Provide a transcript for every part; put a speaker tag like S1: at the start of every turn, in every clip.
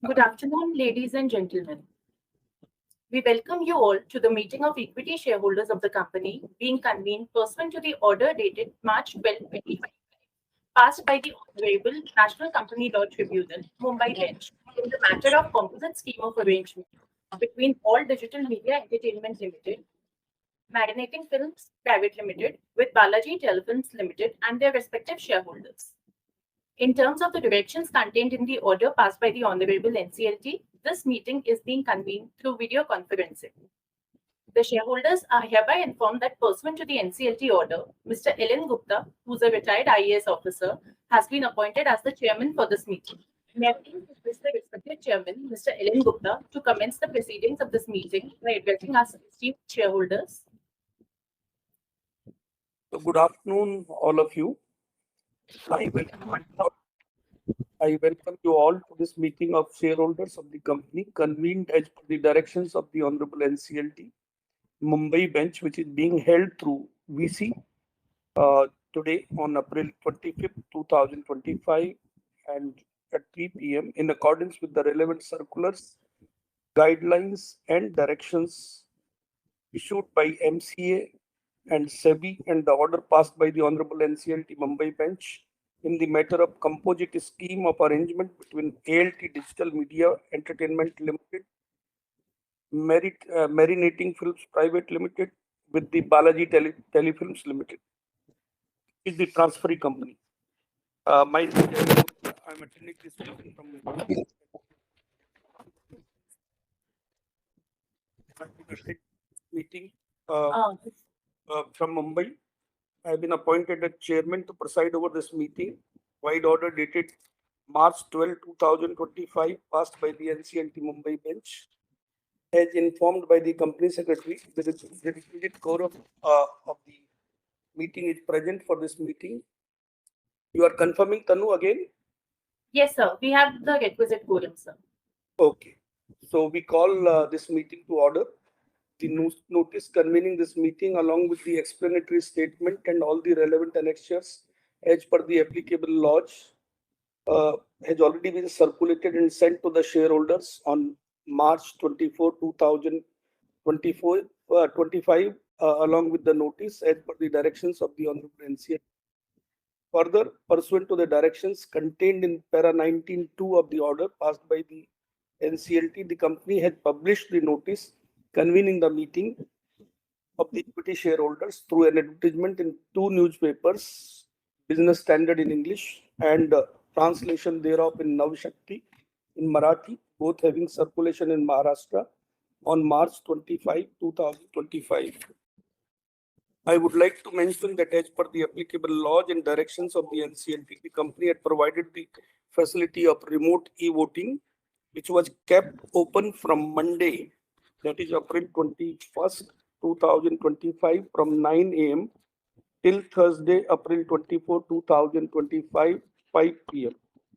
S1: Good afternoon, ladies and gentlemen. We welcome you all to the meeting of equity shareholders of the company being convened pursuant to the order dated March 12, 2025, passed by the Honorable National Company Law Tribunal, Mumbai Bench, in the matter of composite scheme of arrangement between All Digital Media Entertainment Limited, Marinating Films Private Limited, with Balaji Telefilms Limited and their respective shareholders. In terms of the directions contained in the order passed by the Honorable NCLT, this meeting is being convened through video conferencing. The shareholders are hereby informed that pursuant to the NCLT order, Mr. Ellen Gupta, who is a retired IAS officer, has been appointed as the chairman for this meeting. May I please request the respected chairman, Mr. Ellen Gupta, to commence the proceedings of this meeting by addressing our esteemed shareholders.
S2: So good afternoon, all of you. I welcome you all to this meeting of shareholders of the company convened as per the directions of the Honorable NCLT Mumbai Bench, which is being held through VC today on April 25th, 2025 and at 3 p.m. in accordance with the relevant circulars, guidelines and directions issued by MCA and SEBI and the order passed by the Honorable NCLT Mumbai Bench in the matter of composite scheme of arrangement between ALT Digital Media Entertainment Limited, Marinating Films Private Limited with the Balaji Telefilms Limited, is the transferee company. I'm attending this meeting from meeting from Mumbai. I have been appointed as chairman to preside over this meeting. Wide order dated March 12, 2025, passed by the NCLT Mumbai Bench. As informed by the company secretary, the requisite quorum of the meeting is present for this meeting. You are confirming, Tanu, again?
S1: Yes, sir. We have the requisite quorum, sir.
S2: Okay. So we call this meeting to order. The notice convening this meeting along with the explanatory statement and all the relevant annexures as per the applicable laws has already been circulated and sent to the shareholders on March 24, 2025 along with the notice as per the directions of the Honorable NCLT. Further, pursuant to the directions contained in para 19.2 of the order passed by the NCLT, the company had published the notice convening the meeting of the equity shareholders through an advertisement in 2 newspapers, Business Standard in English and translation thereof in Navshakti in Marathi, both having circulation in Maharashtra on March 25, 2025. I would like to mention that as per the applicable laws and directions of the NCLT, the company had provided the facility of remote e-voting, which was kept open from Monday, that is April 21st, 2025 from 9 a.m. till Thursday, April 24, 2025, 5 p.m.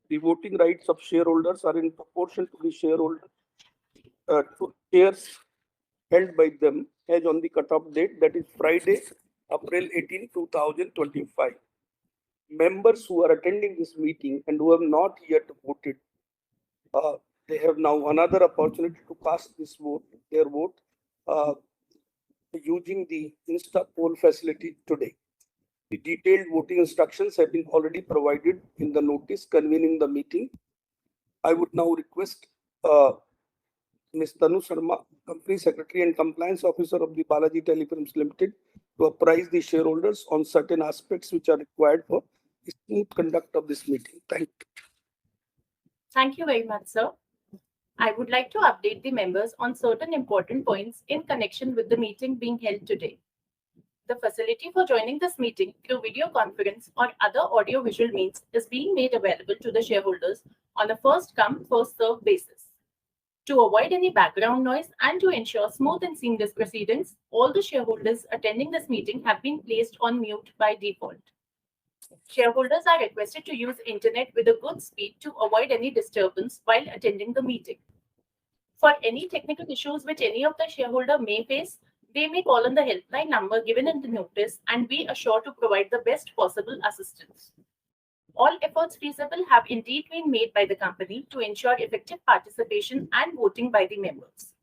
S2: The voting rights of shareholders are in proportion to the shareholder to shares held by them as on the cutoff date, that is Friday, April 18, 2025. Members who are attending this meeting and who have not yet voted, they have now another opportunity to cast their vote using the Insta poll facility today. The detailed voting instructions have been already provided in the notice convening the meeting. I would now request Ms. Tanu Sharma, Company Secretary and Compliance Officer of the Balaji Telefilms Limited, to apprise the shareholders on certain aspects which are required for the smooth conduct of this meeting. Thank you.
S1: Thank you very much, sir. I would like to update the members on certain important points in connection with the meeting being held today. The facility for joining this meeting through video conference or other audio-visual means is being made available to the shareholders on a first-come, first-served basis. To avoid any background noise and to ensure smooth and seamless proceedings, all the shareholders attending this meeting have been placed on mute by default. Shareholders are requested to use internet with a good speed to avoid any disturbance while attending the meeting. For any technical issues which any of the shareholder may face, they may call on the helpline number given in the notice and we are sure to provide the best possible assistance. All efforts feasible have indeed been made by the company to ensure effective participation and voting by the members.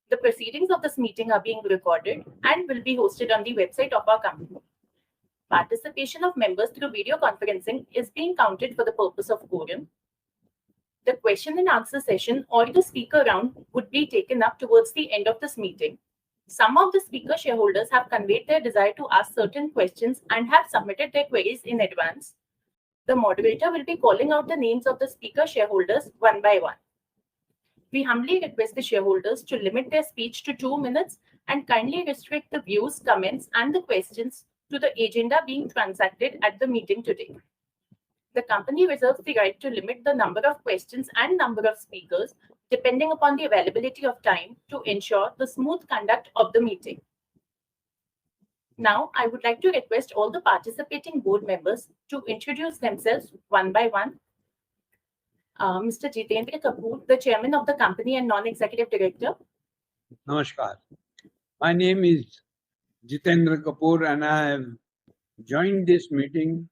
S1: The proceedings of this meeting are being recorded and will be hosted on the website of our company. Participation of members through video conferencing is being counted for the purpose of quorum. The question and answer session or the speaker round would be taken up towards the end of this meeting. Some of the speaker shareholders have conveyed their desire to ask certain questions and have submitted their queries in advance. The moderator will be calling out the names of the speaker shareholders one by one. We humbly request the shareholders to limit their speech to 2 minutes and kindly restrict the views, comments, and the questions to the agenda being transacted at the meeting today. The company reserves the right to limit the number of questions and number of speakers depending upon the availability of time to ensure the smooth conduct of the meeting. Now, I would like to request all the participating board members to introduce themselves one by one. Mr. Jitendra Kapoor, the chairman of the company and non-executive director.
S3: Namaskar. My name is Jitendra Kapoor and I have joined this meeting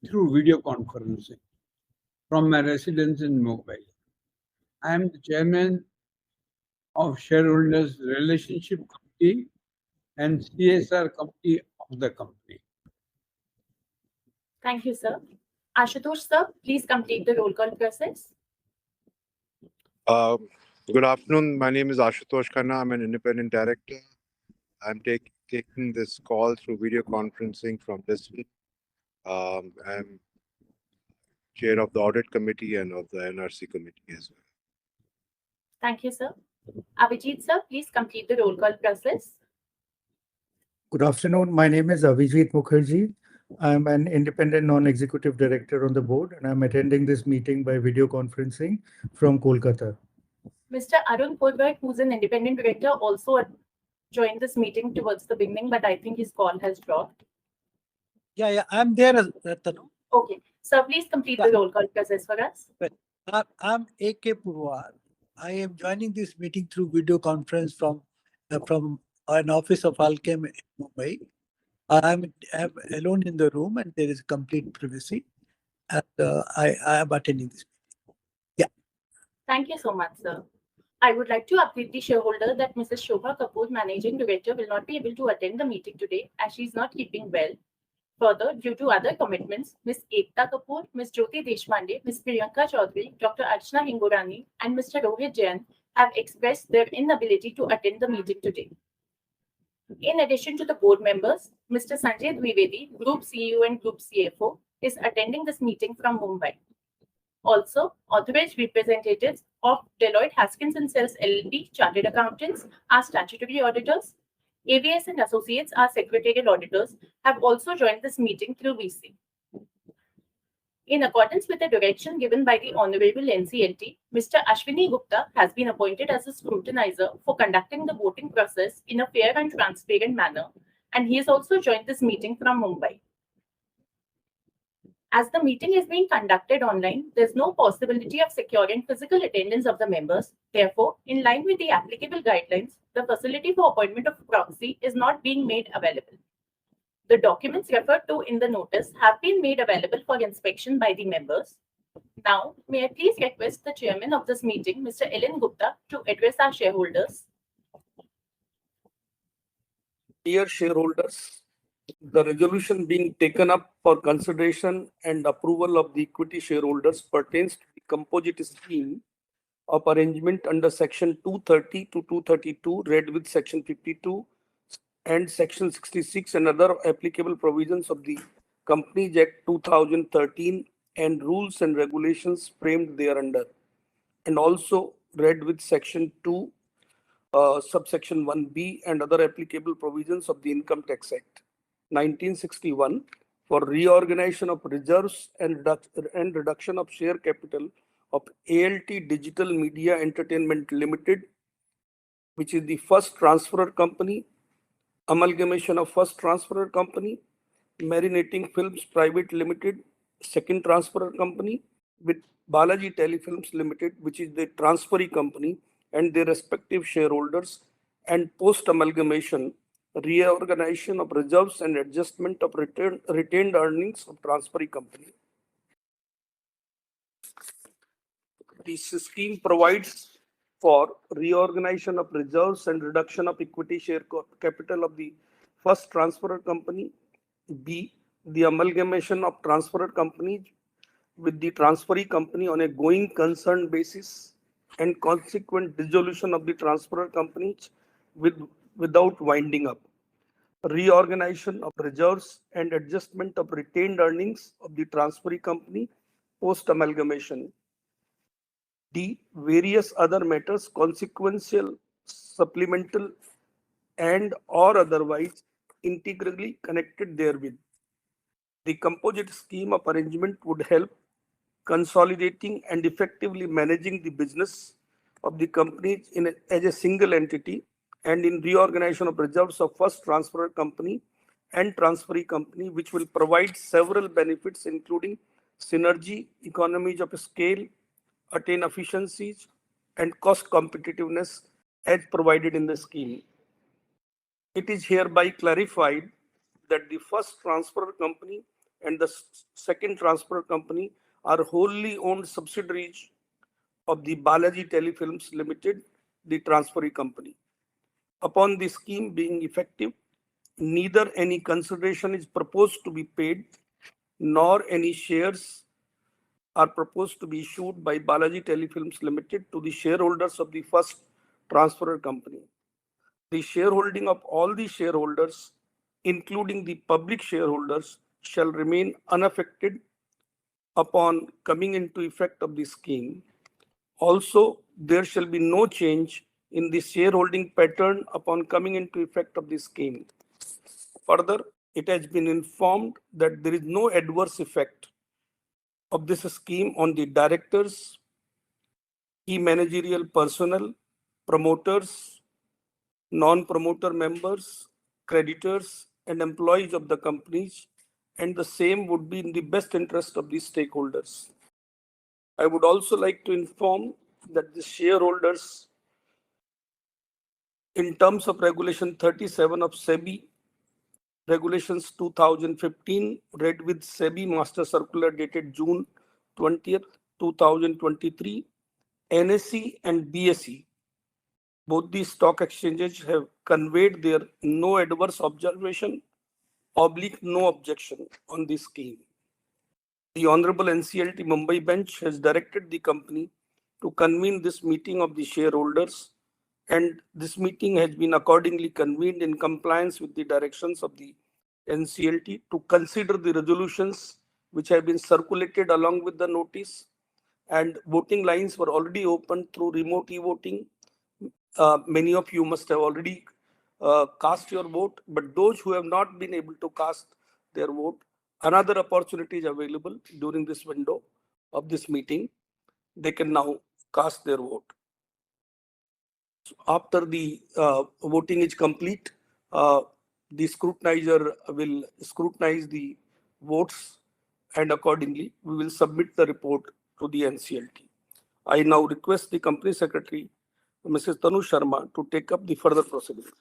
S3: through video conferencing from my residence in Mumbai. I am the chairman of Shareholders Relationship Committee and CSR Committee of the company.
S1: Thank you, sir. Ashutosh, sir, please complete the roll call process.
S4: Good afternoon. My name is Ashutosh Khanna. I'm an independent director. I'm taking this call through video conferencing from Lisbon. I'm chair of the audit committee and of the NRC committee as well.
S1: Thank you, sir. Abhijit, sir, please complete the roll call process.
S5: Good afternoon. My name is Avijit Mukherjee. I'm an independent non-executive director on the board and I'm attending this meeting by video conferencing from Kolkata.
S1: Mr. Arun Purwar, who's an independent director, also joined this meeting towards the beginning, but I think his call has dropped.
S6: Yeah, I'm there, Ratanu.
S1: Okay. Sir, please complete the roll call process for us.
S6: I'm A.K. Purwar. I am joining this meeting through video conference from an office of Alchem in Mumbai. I'm alone in the room and there is complete privacy. And I am attending this meeting. Yeah.
S1: Thank you so much, sir. I would like to update the shareholder that Mrs. Shobha Kapoor, Managing Director, will not be able to attend the meeting today as she is not keeping well. Further, due to other commitments, Ms. Ekta Kapoor, Ms. Jyoti Deshpande, Ms. Priyanka Chaudhary, Dr. Archana Hingorani, and Mr. Rohit Jain have expressed their inability to attend the meeting today. In addition to the board members, Mr. Sanjay Dwivedi, Group CEO and Group CFO, is attending this meeting from Mumbai. Also, authorized representatives of Deloitte Haskins & Sells LLP, Chartered Accountants, are statutory auditors. AVS and Associates, our secretarial auditors, have also joined this meeting through VC. In accordance with the direction given by the Honorable NCLT, Mr. Ashwini Gupta has been appointed as a scrutinizer for conducting the voting process in a fair and transparent manner, and he has also joined this meeting from Mumbai. As the meeting is being conducted online, there is no possibility of securing physical attendance of the members. Therefore, in line with the applicable guidelines, the facility for appointment of proxy is not being made available. The documents referred to in the notice have been made available for inspection by the members. Now, may I please request the chairman of this meeting, Mr. Ellen Gupta, to address our shareholders.
S2: Dear shareholders, the resolution being taken up for consideration and approval of the equity shareholders pertains to the composite scheme of arrangement under section 230 to 232, read with section 52 and section 66 and other applicable provisions of the Companies Act 2013 and rules and regulations framed thereunder, and also read with section 2, subsection 1B and other applicable provisions of the Income Tax Act 1961 for reorganization of reserves and reduction of share capital of ALT Digital Media Entertainment Limited, which is the first transferor company, amalgamation of first transferor company, Marinating Films Private Limited, second transferor company, with Balaji Telefilms Limited, which is the transferee company, and their respective shareholders, and post amalgamation reorganization of reserves and adjustment of retained earnings of transferee company. This scheme provides for reorganization of reserves and reduction of equity share capital of the first transferor company. B, the amalgamation of transferor companies with the transferee company on a going concern basis and consequent dissolution of the transferor companies without winding up. Reorganization of reserves and adjustment of retained earnings of the transferee company post amalgamation. D, various other matters consequential, supplemental, and or otherwise integrally connected therewith. The composite scheme of arrangement would help consolidating and effectively managing the business of the companies as a single entity and in reorganization of reserves of first transferor company and transferee company, which will provide several benefits including synergy, economies of scale, attain efficiencies, and cost competitiveness as provided in the scheme. It is hereby clarified that the first transfer company and the second transfer company are wholly owned subsidiaries of the Balaji Telefilms Limited, the transferee company. Upon the scheme being effective, neither any consideration is proposed to be paid, nor any shares are proposed to be issued by Balaji Telefilms Limited to the shareholders of the first transferor company. The shareholding of all the shareholders, including the public shareholders, shall remain unaffected upon coming into effect of the scheme. Also, there shall be no change in the shareholding pattern upon coming into effect of the scheme. Further, it has been informed that there is no adverse effect of this scheme on the directors, key managerial personnel, promoters, non-promoter members, creditors, and employees of the companies, and the same would be in the best interest of the stakeholders. I would also like to inform that the shareholders, in terms of Regulation 37 of SEBI, Regulations 2015, read with SEBI Master Circular dated June 20th, 2023, NSE and BSE, both these stock exchanges have conveyed their no adverse observation / no objection on this scheme. The Honorable NCLT Mumbai bench has directed the company to convene this meeting of the shareholders, and this meeting has been accordingly convened in compliance with the directions of the NCLT to consider the resolutions which have been circulated along with the notice, and voting lines were already opened through remote e-voting. Many of you must have already cast your vote, but those who have not been able to cast their vote, another opportunity is available during this window of this meeting. They can now cast their vote. So after the voting is complete, the scrutinizer will scrutinize the votes, and accordingly we will submit the report to the NCLT. I now request the Company Secretary, Mrs. Tanu Sharma, to take up the further proceedings.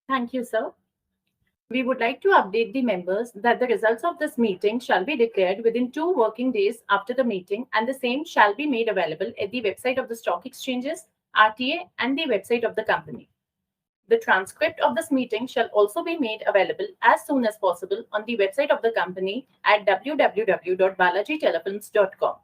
S1: Thank you, sir. We would like to update the members that the results of this meeting shall be declared within 2 working days after the meeting, and the same shall be made available at the website of the stock exchanges, RTA, and the website of the company. The transcript of this meeting shall also be made available as soon as possible on the website of the company at www.balajitelefilms.com.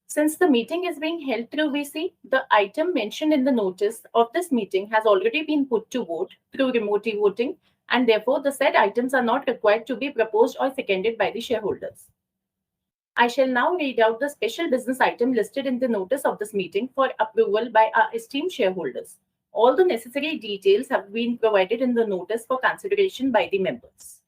S1: Since the meeting is being held through VC, the item mentioned in the notice of this meeting has already been put to vote through remote voting, and therefore the said items are not required to be proposed or seconded by the shareholders. I shall now read out the special business item listed in the notice of this meeting for approval by our esteemed shareholders. All the necessary details have been provided in the notice for consideration by the members.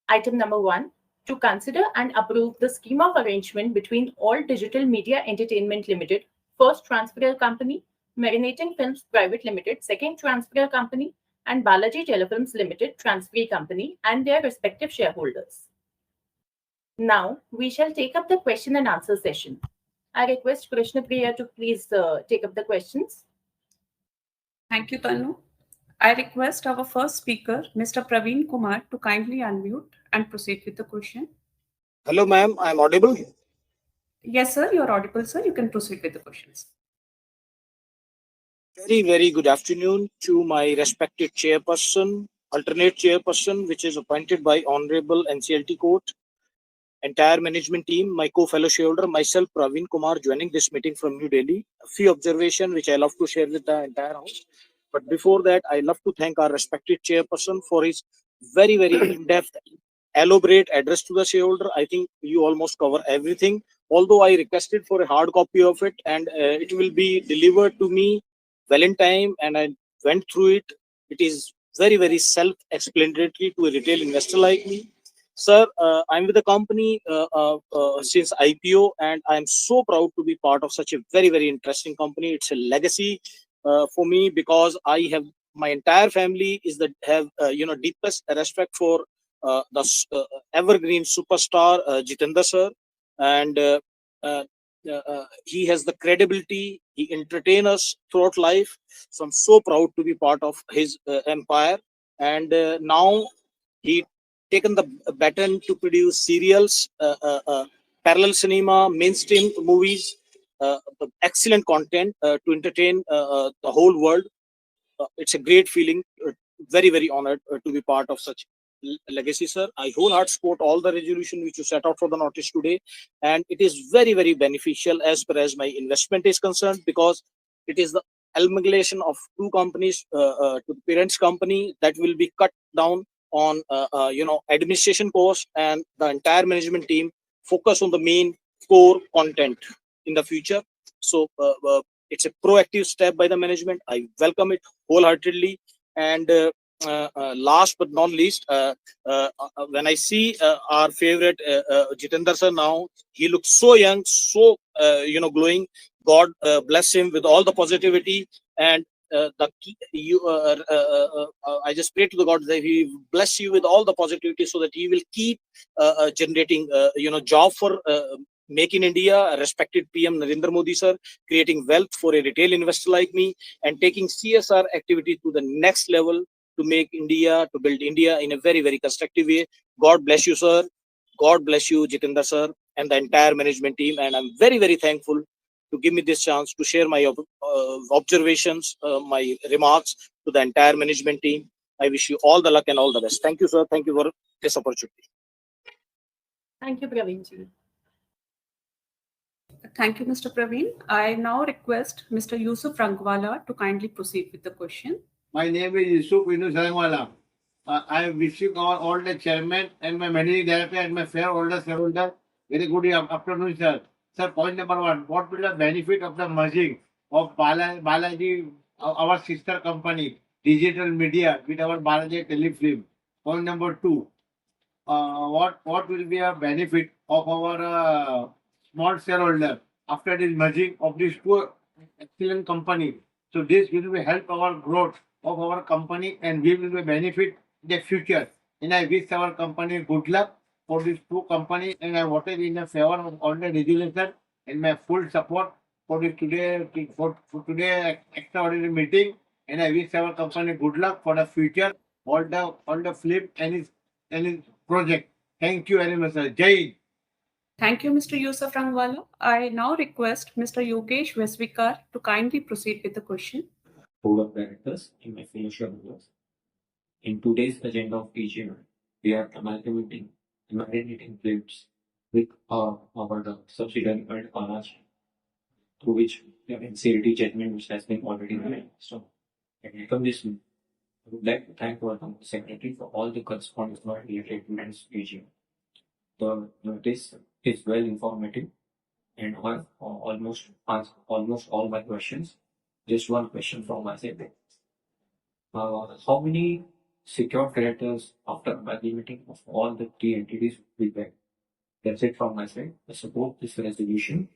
S1: Item number 1, to consider and approve the scheme of arrangement between All Digital Media Entertainment Limited, First Transferor Company, Marinating Films Private Limited, Second Transferor Company, and Balaji Telefilms Limited, Transferee Company, and their respective shareholders. Now, we shall take up the question and answer session. I request Krishna Priya to please take up the questions.
S7: Thank you, Tanu. I request our first speaker, Mr. Praveen Kumar, to kindly unmute and proceed with the question.
S8: Hello, ma'am. I'm audible.
S7: Yes, sir, you're audible, sir. You can proceed with the questions.
S8: Very, very good afternoon to my respected chairperson, alternate chairperson, which is appointed by Honorable NCLT Court, entire management team, my co-fellow shareholder, myself, Praveen Kumar, joining this meeting from New Delhi. A few observations which I love to share with the entire house. But before that, I love to thank our respected chairperson for his very, very in-depth, elaborate address to the shareholder. I think you almost cover everything. Although I requested for a hard copy of it, and it will be delivered to me well in time, and I went through it. It is very, very self-explanatory to a retail investor like me. Sir, I'm with the company since IPO, and I'm so proud to be part of such a very, very interesting company. It's a legacy for me because I have my entire family is the have deepest respect for the evergreen superstar Jitendra sir, and uh, he has the credibility. He entertain us throughout life. So I'm so proud to be part of his empire, and now he taken the baton to produce serials, parallel cinema, mainstream movies, excellent content to entertain the whole world. It's a great feeling. Very, very honored to be part of such legacy, sir. I wholeheartedly support all the resolution which you set out for the notice today, and it is very, very beneficial as far as my investment is concerned because it is the amalgamation of two companies to the parents company that will be cut down on administration cost, and the entire management team focus on the main core content in the future. So it's a proactive step by the management. I welcome it wholeheartedly. And last but not least, when I see our favorite Jitendra sir now, he looks so young, so glowing. God bless him with all the positivity, and I just pray to the God that He bless you with all the positivity, so that He will keep generating job for Make in India, respected PM Narendra Modi sir, creating wealth for a retail investor like me, and taking CSR activity to the next level to make India, to build India in a very, very constructive way. God bless you, sir. God bless you, Jitendra sir, and the entire management team. And I'm very, very thankful to give me this chance to share my observations, my remarks to the entire management team. I wish you all the luck and all the best. Thank you, sir. Thank you for this opportunity.
S1: Thank you, Praveen ji.
S7: Thank you, Mr. Praveen. I now request Mr. Yusuf Rangwala to kindly proceed with the question.
S9: My name is Yusuf Rangwala. I am wishing all the chairman and my managing director and my shareholder very good afternoon, sir. Sir, point number one, what will the benefit of the merging of Balaji, our sister company, digital media, with our Balaji Telefilm? Point number two, what will be a benefit of our small shareholder after this merging of these two excellent company? So this will be help our growth of our company, and we will be benefit in the future. And I wish our company good luck for these two company, and I voted in the favor of all the resolution and my full support for the today extraordinary meeting. And I wish our company good luck for the future, all the flip and his project. Thank you very much, sir. Jai Hind.
S7: Thank you, Mr. Yusuf Rangwala. I now request Mr. Yogesh Vesvikar to kindly proceed with the question.
S10: Board of Directors and my fellow shareholders. In today's agenda of PGM, we are amalgamating claims with our subsidiary called Kalash, through which the NCLT judgment which has been already made. So, I welcome this. I would like to thank our company secretary for all the correspondence related to this PGM. The notice is well informative and I have almost answered almost all my questions. Just one question from my side. How many secured creditors after amalgamating of all the three entities will be there? That's it from my side. I support this resolution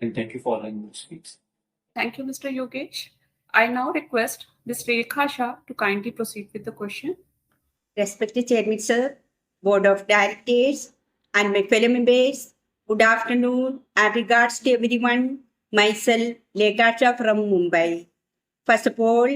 S10: and thank you for allowing me to speak.
S7: Thank you, Mr. Yogesh. I now request Ms. Rekha Shah to kindly proceed with the question.
S11: Respected Chairman Sir, Board of Directors, and my fellow members, good afternoon and regards to everyone. Myself, Rekha Shah from Mumbai. First of all,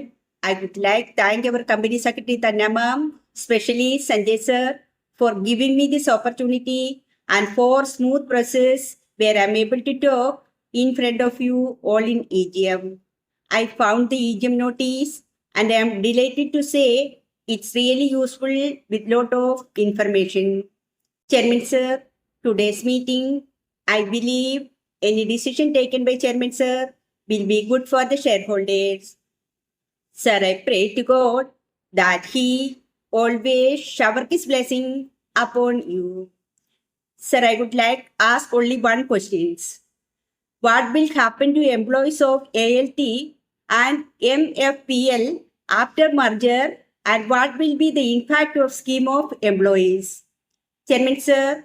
S11: I would like to thank our Company Secretary Tanya Ma'am, especially Sanjay Sir, for giving me this opportunity and for smooth process where I'm able to talk in front of you all in EGM. I found the EGM notice and I'm delighted to say it's really useful with lot of information. Chairman Sir, today's meeting, I believe any decision taken by Chairman Sir will be good for the shareholders. Sir, I pray to God that He always shower His blessing upon you. Sir, I would like to ask only one question. What will happen to employees of ALT and MFPL after merger, and what will be the impact of scheme of employees? Chairman Sir,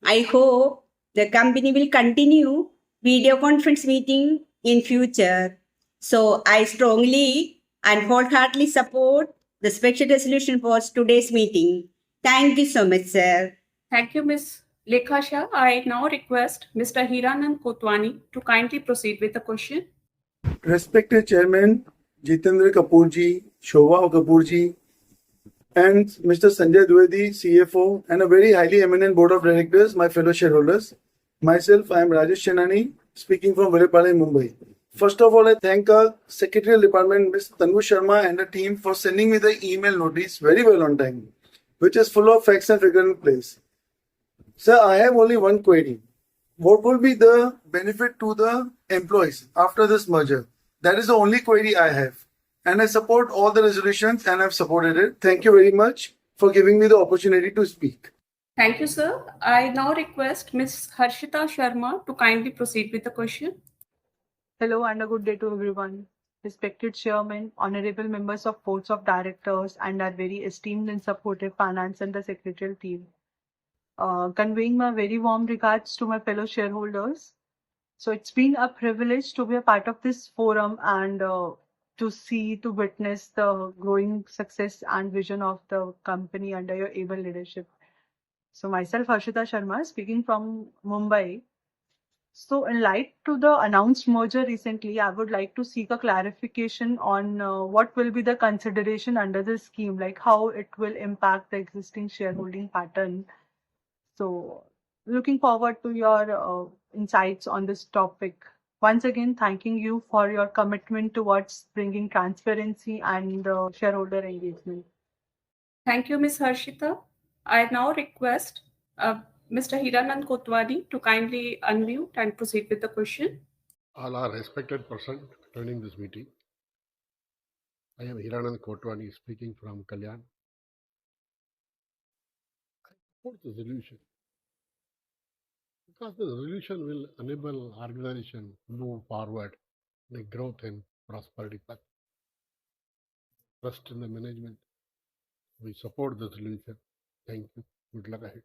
S11: I hope the company will continue video conference meeting in future. So I strongly and wholeheartedly support the special resolution for today's meeting. Thank you so much, sir.
S7: Thank you, Ms. Lekha Shah. I now request Mr. Hiranand Kotwani to kindly proceed with the question.
S2: Respected Chairman Jitendra Kapoor ji, Shobha Kapoor ji, and Mr. Sanjay Dwivedi, CFO, and a very highly eminent board of directors, my fellow shareholders. Myself, I am Rajesh Chenani, speaking from Velepalli, Mumbai. First of all, I thank our Secretarial Department, Ms. Tanvu Sharma and the team for sending me the email notice very well on time, which is full of facts and figures in place. Sir, I have only one query. What will be the benefit to the employees after this merger? That is the only query I have. And I support all the resolutions and I've supported it. Thank you very much for giving me the opportunity to speak.
S7: Thank you, sir. I now request Ms. Harshita Sharma to kindly proceed with the question.
S12: Hello and a good day to everyone. Respected Chairman, honorable members of boards of directors, and our very esteemed and supportive finance and the secretarial team. Conveying my very warm regards to my fellow shareholders. So it's been a privilege to be a part of this forum and to witness the growing success and vision of the company under your able leadership. So myself, Harshita Sharma, speaking from Mumbai. So in light to the announced merger recently, I would like to seek a clarification on what will be the consideration under this scheme, like how it will impact the existing shareholding pattern. So looking forward to your insights on this topic. Once again, thanking you for your commitment towards bringing transparency and shareholder engagement.
S7: Thank you, Ms. Harshita. I now request Mr. Hiranand Kotwani to kindly unmute and proceed with the question.
S13: All are respected persons attending this meeting. I am Hiranand Kotwani speaking from Kalyan. I support the resolution because the resolution will enable organization to move forward in a growth and prosperity path. Trust in the management. We support the resolution. Thank you. Good luck ahead.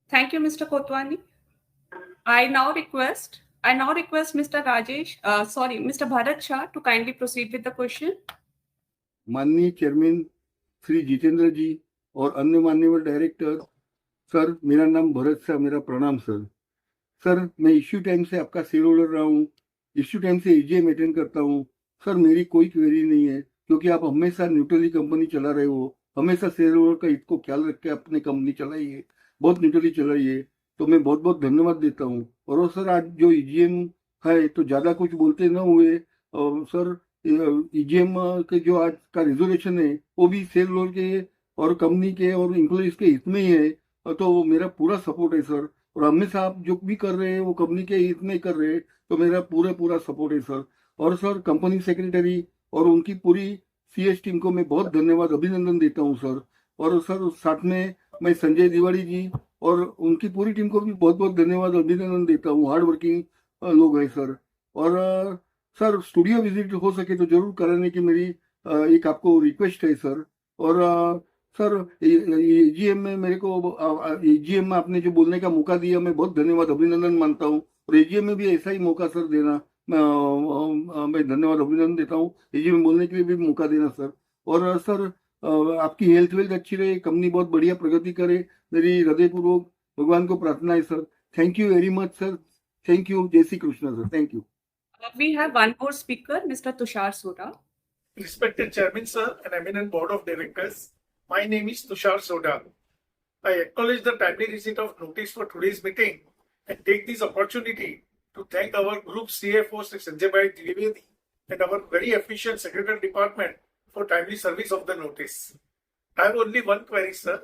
S7: Thank you, Mr. Kotwani. I now request Mr. Mr. Bharat Shah to kindly proceed with the question.
S2: माननीय chairman Shri Jitendra जी और अन्य माननीय director sir, मेरा नाम भरत शाह, मेरा प्रणाम sir. Sir, मैं issue time से आपका शेयर होल्डर रहा हूँ, इश्यू टाइम से EGM अटेंड करता हूँ। सर, मेरी कोई क्वेरी नहीं है क्योंकि आप हमेशा न्यूट्रली कंपनी चला रहे हो, हमेशा शेयर होल्डर का हित को ख्याल रख के अपनी कंपनी चलाइए, बहुत न्यूट्रली चलाइए, तो मैं बहुत बहुत धन्यवाद देता हूँ। और सर, आज जो EGM है तो ज़्यादा कुछ बोलते न हुए, सर EGM के जो आज का रेजोल्यूशन है वो भी शेयर होल्डर के और कंपनी के और एम्प्लॉइज के हित में ही है, तो मेरा पूरा सपोर्ट है सर। और हमेशा आप जो भी कर रहे हैं वो कंपनी के हित में कर रहे हैं, तो मेरा पूरा सपोर्ट है सर। और सर, कंपनी सेक्रेटरी और उनकी पूरी CS टीम को मैं बहुत धन्यवाद अभिनंदन देता हूं सर। और सर, साथ में मैं संजय तिवारी जी और उनकी पूरी टीम को भी बहुत बहुत धन्यवाद अभिनंदन देता हूं, हार्ड वर्किंग लोग हैं सर। और सर, स्टूडियो विजिट हो सके तो जरूर कराने की मेरी एक आपको रिक्वेस्ट है सर। और सर, EGM में मेरे को EGM में आपने जो बोलने का मौका दिया, मैं बहुत धन्यवाद अभिनंदन मानता हूँ। और EGM में भी ऐसा ही मौका सर देना, मैं धन्यवाद अभिनंदन देता हूँ। EGM में बोलने के लिए भी मौका देना सर। और सर, आपकी हेल्थ वेल्थ अच्छी रहे, कंपनी बहुत बढ़िया प्रगति करे, मेरी हृदयपूर्वक भगवान को प्रार्थना है sir. Thank you very much sir. Thank you. जय Shri Krishna sir. Thank you.
S7: We have one more speaker, Mr. Tushar Soda.
S14: Respected Chairman Sir and eminent Board of Directors, my name is Tushar Soda. I acknowledge the timely receipt of notice for today's meeting and take this opportunity to thank our group CFO, Sri Sanjay Bhai Trivedi, and our very efficient secretary department for timely service of the notice. I have only one query, sir.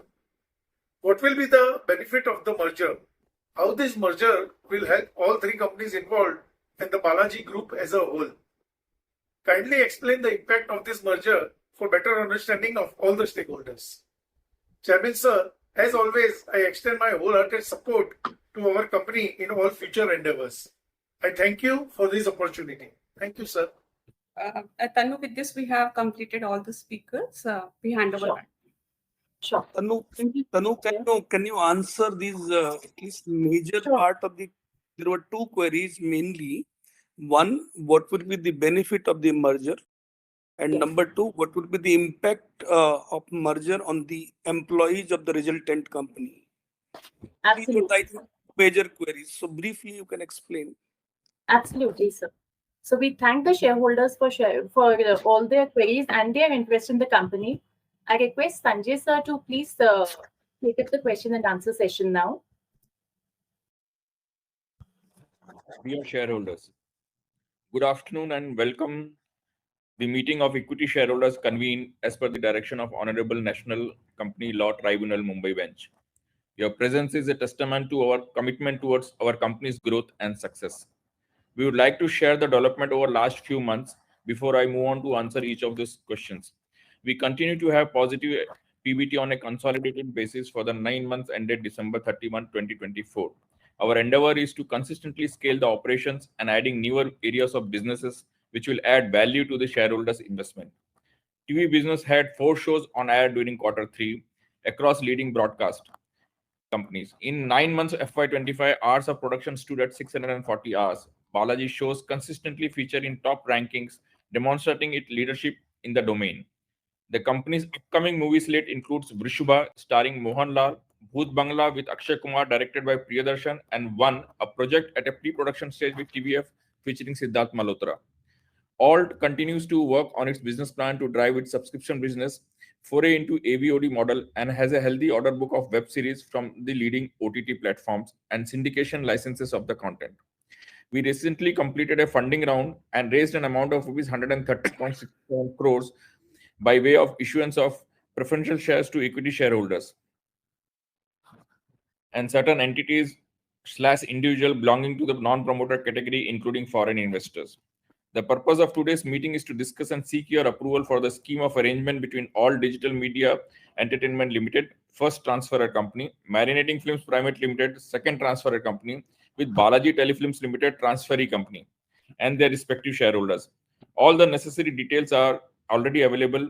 S14: What will be the benefit of the merger? How this merger will help all three companies involved and the Balaji Group as a whole? Kindly explain the impact of this merger for better understanding of all the stakeholders. Chairman, sir, as always, I extend my wholehearted support to our company in all future endeavors. I thank you for this opportunity. Thank you, sir.
S7: Tanu, with this, we have completed all the speakers. We hand over back.
S1: Sure.
S2: Tanu, can you answer these at least major part of the? There were two queries mainly. One, what would be the benefit of the merger? And number two, what would be the impact of merger on the employees of the resultant company?
S1: Absolutely.
S2: These are, I think, major queries. So briefly, you can explain.
S1: Absolutely, sir. So we thank the shareholders for all their queries and their interest in the company. I request Sanjay sir to please take up the question and answer session now.
S15: Dear shareholders, good afternoon and welcome. The meeting of equity shareholders convened as per the direction of Honorable National Company Law Tribunal Mumbai Bench. Your presence is a testament to our commitment towards our company's growth and success. We would like to share the development over last few months before I move on to answer each of these questions. We continue to have positive PBT on a consolidated basis for the 9 months ended December 31, 2024. Our endeavor is to consistently scale the operations and adding newer areas of businesses which will add value to the shareholders' investment. TV business had 4 shows on air during Q3 across leading broadcast companies. In 9 months FY25, hours of production stood at 640 hours. Balaji shows consistently feature in top rankings, demonstrating its leadership in the domain. The company's upcoming movie slate includes Vrishubha, starring Mohanlal, Bhoot Bangla with Akshay Kumar, directed by Priyadarshan, and One, a project at a pre-production stage with TVF featuring Siddharth Malhotra. Alt continues to work on its business plan to drive its subscription business, foray into AVOD model, and has a healthy order book of web series from the leading OTT platforms and syndication licenses of the content. We recently completed a funding round and raised an amount of rupees 130.67 crores by way of issuance of preferential shares to equity shareholders and certain entities/individual belonging to the non-promoter category, including foreign investors. The purpose of today's meeting is to discuss and seek your approval for the scheme of arrangement between All Digital Media Entertainment Limited, first transferor company, Marinating Films Private Limited, second transferor company, with Balaji Telefilms Limited, transferee company, and their respective shareholders. All the necessary details are already available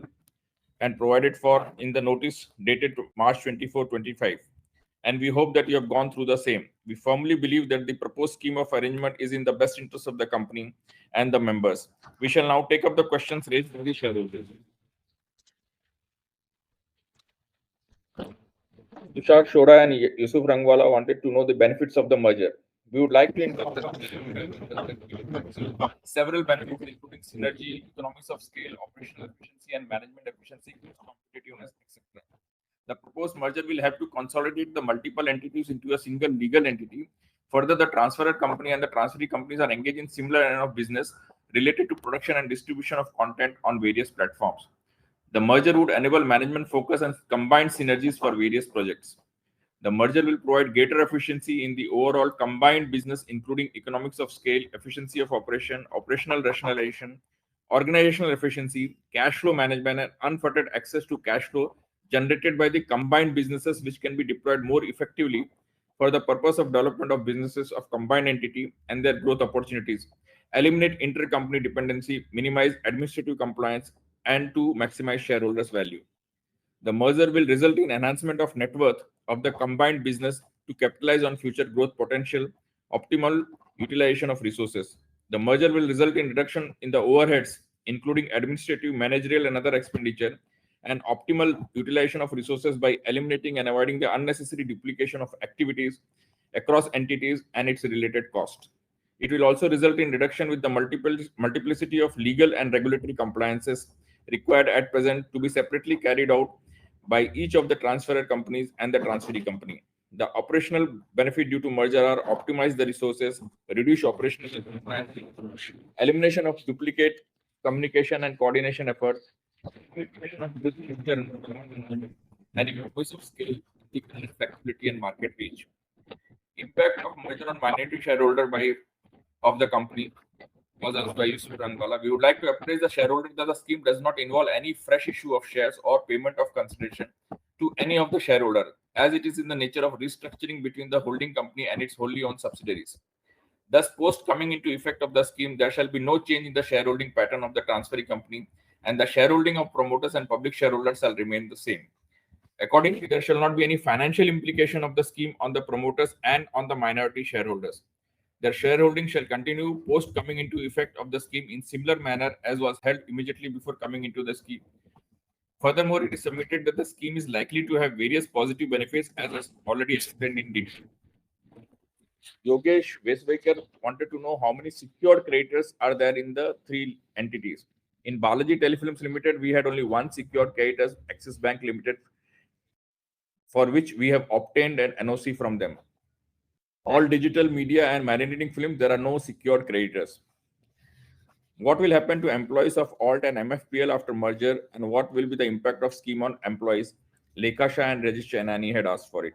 S15: and provided for in the notice dated March 24, 25. And we hope that you have gone through the same. We firmly believe that the proposed scheme of arrangement is in the best interest of the company and the members. We shall now take up the questions raised by the shareholders. Tushar Shora and Yusuf Rangwala wanted to know the benefits of the merger. We would like to several benefits, including synergy, economics of scale, operational efficiency, and management efficiency, competitiveness, etc. The proposed merger will have to consolidate the multiple entities into a single legal entity. Further, the transferor company and the transferee companies are engaged in similar line of business related to production and distribution of content on various platforms. The merger would enable management focus and combined synergies for various projects. The merger will provide greater efficiency in the overall combined business, including economics of scale, efficiency of operation, operational rationalization, organizational efficiency, cash flow management, and unfettered access to cash flow generated by the combined businesses, which can be deployed more effectively for the purpose of development of businesses of combined entity and their growth opportunities, eliminate intercompany dependency, minimize administrative compliance, and to maximize shareholders' value. The merger will result in enhancement of net worth of the combined business to capitalize on future growth potential, optimal utilization of resources. The merger will result in reduction in the overheads, including administrative, managerial, and other expenditure, and optimal utilization of resources by eliminating and avoiding the unnecessary duplication of activities across entities and its related cost. It will also result in reduction with the multiplicity of legal and regulatory compliances required at present to be separately carried out by each of the transferor companies and the transferee company. The operational benefit due to merger are optimize the resources, reduce operational elimination of duplicate communication and coordination efforts, and increase of skill, flexibility, and market reach. Impact of merger on minority shareholder of the company was asked by Yusuf Rangwala. We would like to appraise the shareholder that the scheme does not involve any fresh issue of shares or payment of consideration to any of the shareholder, as it is in the nature of restructuring between the holding company and its wholly owned subsidiaries. Thus, post coming into effect of the scheme, there shall be no change in the shareholding pattern of the transferee company, and the shareholding of promoters and public shareholders shall remain the same. Accordingly, there shall not be any financial implication of the scheme on the promoters and on the minority shareholders. Their shareholding shall continue post coming into effect of the scheme in similar manner as was held immediately before coming into the scheme. Furthermore, it is submitted that the scheme is likely to have various positive benefits as was already explained in detail. Yogesh Vesvaikar wanted to know how many secured creditors are there in the three entities. In Balaji Telefilms Limited, we had only one secured creditor, Axis Bank Limited, for which we have obtained an NOC from them. All digital media and marinating films, there are no secured creditors. What will happen to employees of ALT and MFPL after merger, and what will be the impact of scheme on employees? Lekha Shah and Rajesh Chainani had asked for it.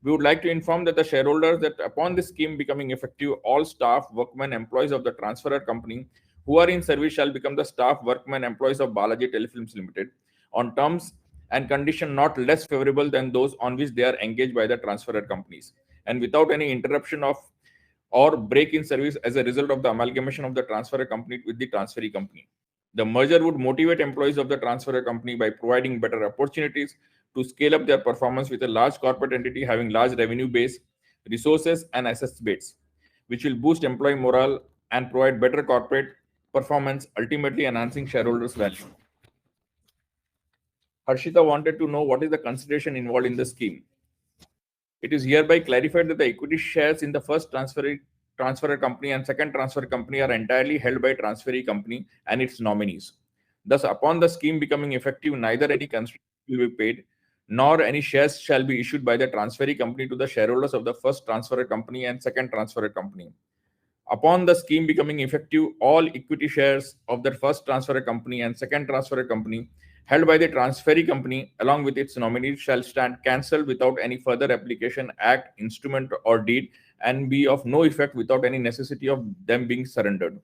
S15: We would like to inform that the shareholders that upon this scheme becoming effective, all staff, workmen, employees of the transferor company who are in service shall become the staff, workmen, employees of Balaji Telefilms Limited on terms and condition not less favorable than those on which they are engaged by the transferor companies, and without any interruption of or break in service as a result of the amalgamation of the transferor company with the transferee company. The merger would motivate employees of the transferor company by providing better opportunities to scale up their performance with a large corporate entity having large revenue base, resources, and assets base, which will boost employee morale and provide better corporate performance, ultimately enhancing shareholders' value. Harshita wanted to know what is the consideration involved in the scheme. It is hereby clarified that the equity shares in the first transferor company and second transfer company are entirely held by transferee company and its nominees. Thus, upon the scheme becoming effective, neither any consideration will be paid, nor any shares shall be issued by the transferee company to the shareholders of the first transferor company and second transferor company. Upon the scheme becoming effective, all equity shares of the first transferor company and second transferor company held by the transferee company along with its nominees shall stand cancelled without any further application, act, instrument, or deed, and be of no effect without any necessity of them being surrendered.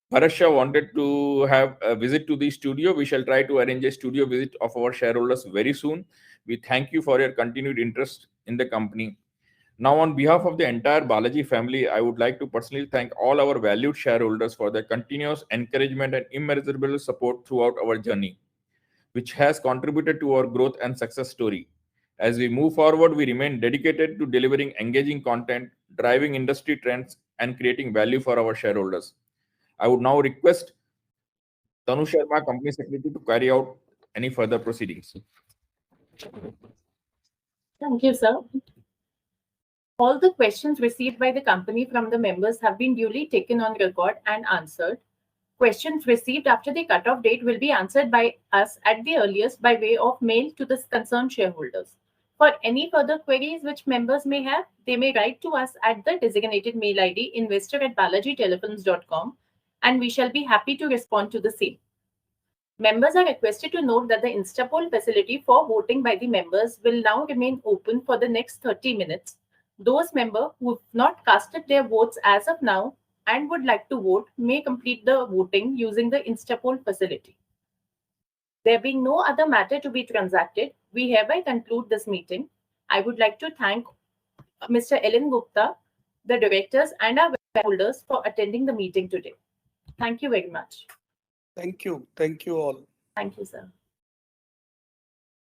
S15: Parasha wanted to have a visit to the studio. We shall try to arrange a studio visit of our shareholders very soon. We thank you for your continued interest in the company. Now, on behalf of the entire Balaji family, I would like to personally thank all our valued shareholders for their continuous encouragement and immeasurable support throughout our journey, which has contributed to our growth and success story. As we move forward, we remain dedicated to delivering engaging content, driving industry trends, and creating value for our shareholders. I would now request Tanu Sharma, Company Secretary, to carry out any further proceedings.
S1: Thank you, sir. All the questions received by the company from the members have been duly taken on record and answered. Questions received after the cutoff date will be answered by us at the earliest by way of mail to the concerned shareholders. For any further queries which members may have, they may write to us at the designated mail ID investor@balajitelefilms.com, and we shall be happy to respond to the same. Members are requested to note that the Instapoll facility for voting by the members will now remain open for the next 30 minutes. Those members who have not casted their votes as of now and would like to vote may complete the voting using the Instapoll facility. There being no other matter to be transacted, we hereby conclude this meeting. I would like to thank Mr. Ellen Gupta, the directors, and our shareholders for attending the meeting today. Thank you very much.
S2: Thank you. Thank you all.
S1: Thank you, sir.